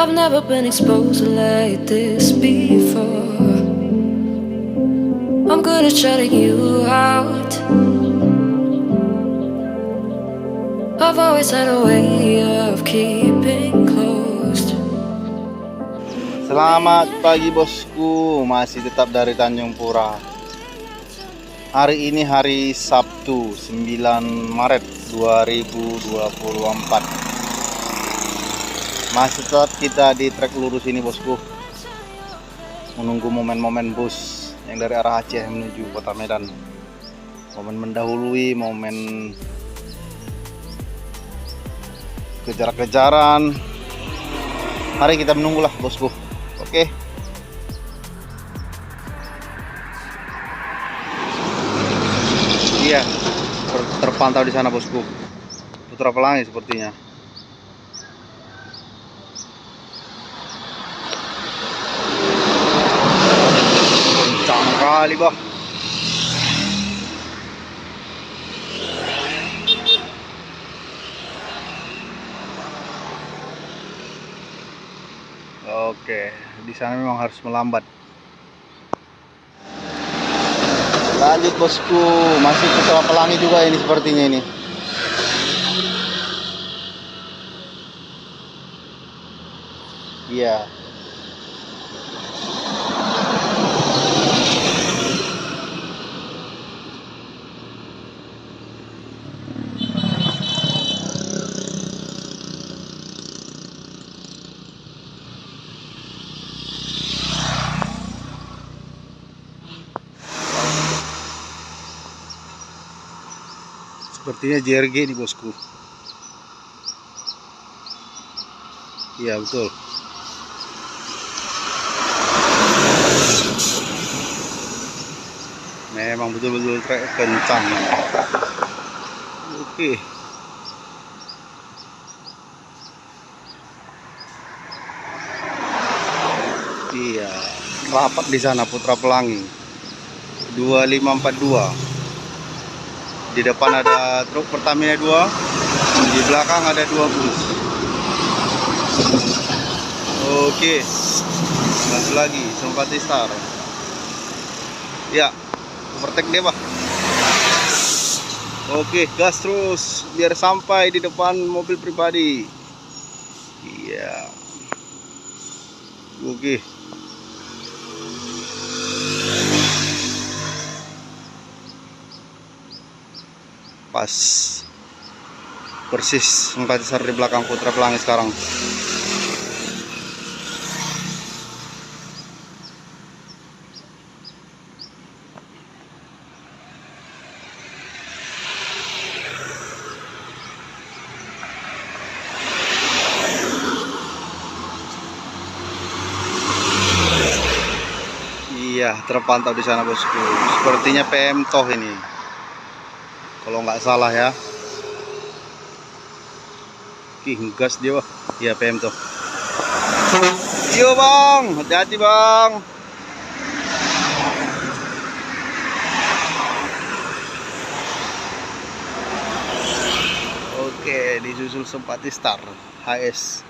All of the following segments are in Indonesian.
I've never been exposed like this before. I'm good at shutting you out. I've always had a way of keeping closed. Selamat pagi bosku, masih tetap dari Tanjung Pura. Hari ini hari Sabtu 9 Maret 2024. Masih tetap kita di trek lurus ini bosku, menunggu momen-momen bus yang dari arah Aceh menuju kota Medan. Momen mendahului, momen kejar-kejaran. Mari kita menunggulah bosku. Oke. Iya, terpantau di sana bosku. Putra Pelangi sepertinya. Kencang kali, bah. Oke, di sana memang harus melambat. Lanjut bosku, masih Putra Pelangi juga ini sepertinya ini. Iya. Sepertinya JRG nih bosku. Iya betul. Memang betul-betul trek kencang. Oke. Iya, rapat di sana Putra Pelangi 2542. Di depan ada truk Pertamina 2, di belakang ada 2 bus. Oke, satu lagi Simpati Star. Ya, overtake dia pak. Oke, gas terus biar sampai di depan mobil pribadi. Iya. Oke. Pas persis Simpati Star di belakang Putra Pelangi sekarang. Iya, terpantau di sana bosku. Sepertinya PM Toh ini, kalau nggak salah ya. Ih, gas dia wah. Iya PM Toh. Yo bang, hati-hati bang. Oke, disusul Simpati Star HS.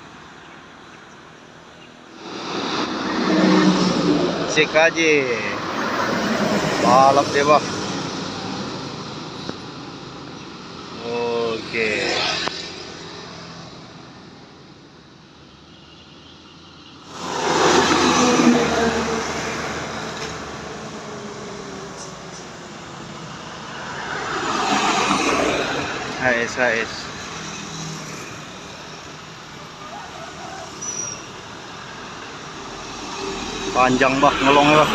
CKJ balap deh bang. Oke. HS panjang bah ngelongnya bah.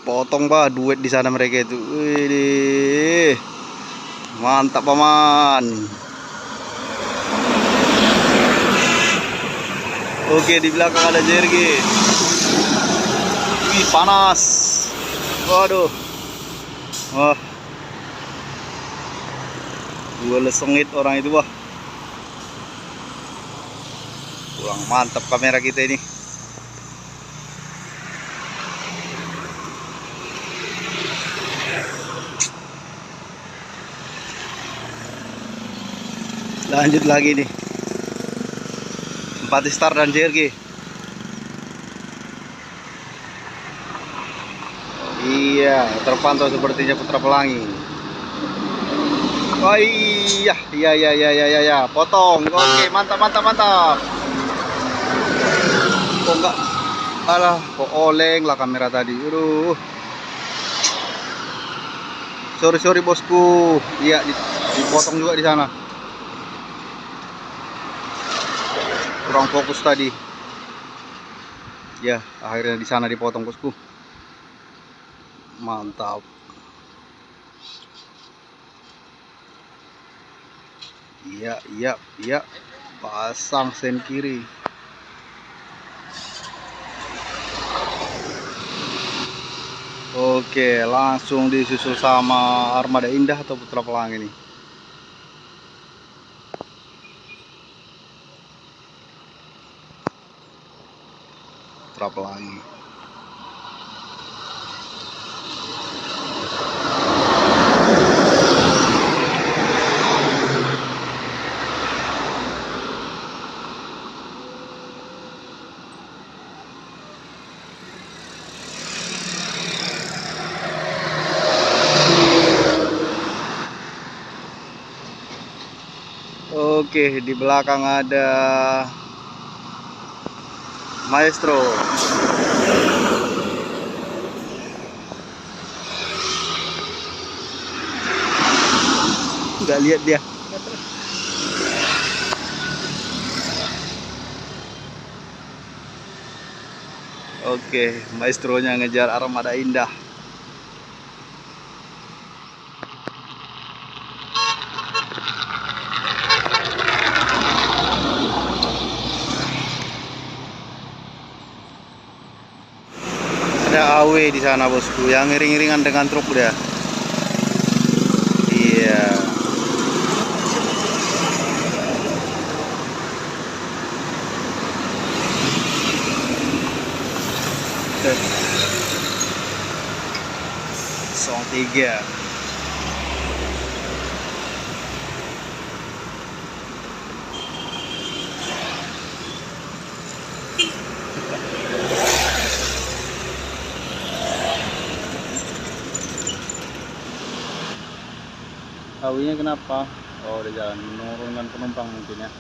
Potong bah duet di sana mereka itu. Wih, mantap paman. Oke, di belakang ada JRG. Wih, panas. Waduh. Wah. Dua lesengit orang itu, wah. Kurang mantap kamera kita ini. Lanjut lagi nih. 4 star dan JRG. Iya, terpantau sepertinya Putra Pelangi. Oh iya, iya, potong. Oke, mantap. Kok enggak? Alah, kok oleng lah kamera tadi. Aduh. Sorry bosku. Iya, dipotong juga di sana. Kurang fokus tadi. Ya, akhirnya di sana dipotong bosku. Mantap. Iya. Pasang sen kiri. Oke, langsung disusul sama Armada Indah atau Putra Pelangi nih. Putra Pelangi. Oke, di belakang ada Maestro. Nggak lihat dia. Oke, Maestronya ngejar Armada Indah. Ada AW di sana bosku, yang iring-iringan dengan truk dia. Iya. Song 3. Awinya kenapa? Oh, udah jalan menurunkan penumpang mungkin ya.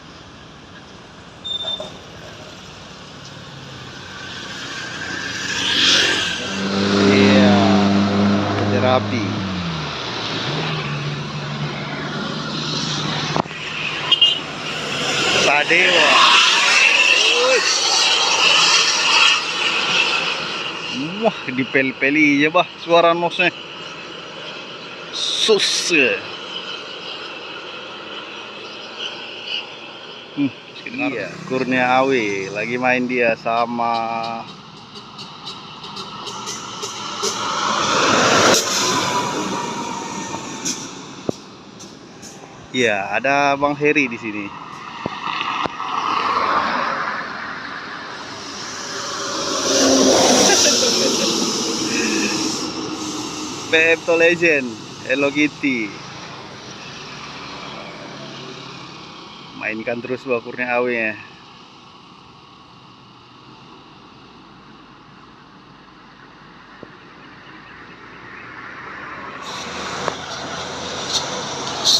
Iya, terapi. Sadewa. Wah, dipel-peli ya bah suara nosnya. Sus. Iya, Kurnia Awi lagi main dia sama iya, ada Bang Heri di sini. Pepto Legend, Hello Kitty. Mainkan terus Bang Kurnia Awi ya.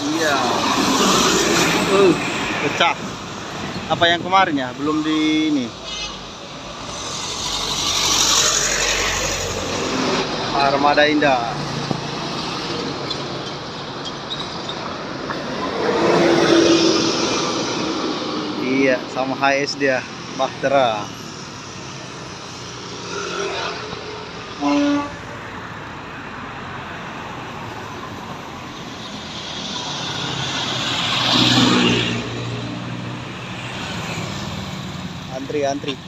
Iya. Pecah. Apa yang kemarin ya? Belum di ini. Armada Indah. Iya, sama HS dia, Bahtera. Antri.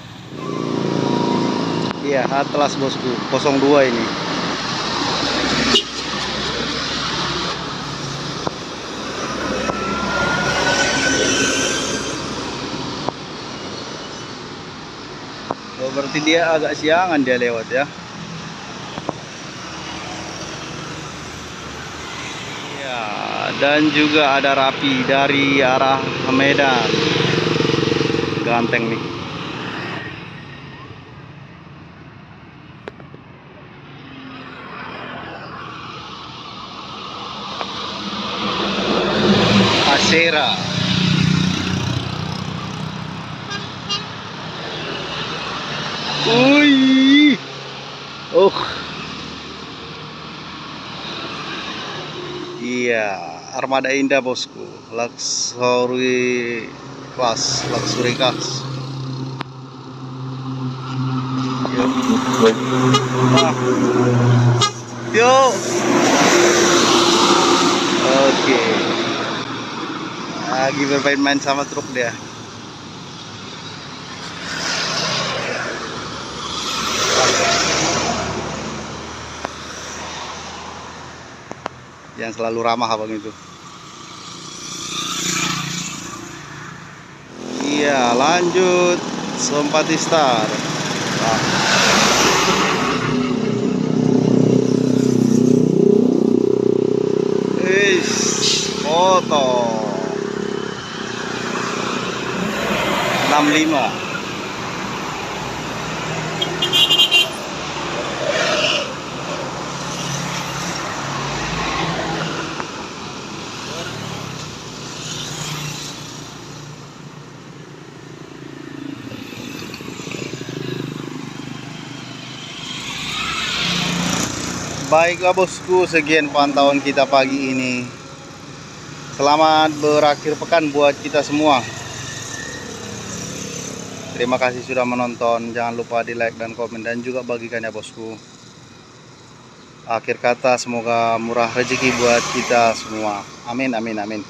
Iya, Atlas bosku, 02 ini. Oh, berarti dia agak siangan dia lewat ya. Iya, Dan juga ada Rapi dari arah Medan. Ganteng nih. Pasera. Wih. Oh. Iya, armada indah bosku. Luxury class. Yuk. Oke. Lagi bermain-main sama truk dia. Yang selalu ramah abang itu. Iya, lanjut Simpati Star. Nah. Foto 65. Baiklah bosku, sekian pantauan kita pagi ini. Selamat berakhir pekan buat kita semua. Terima kasih sudah menonton. Jangan lupa di like dan komen dan juga bagikan ya bosku. Akhir kata, semoga murah rezeki buat kita semua. Amin, amin, amin.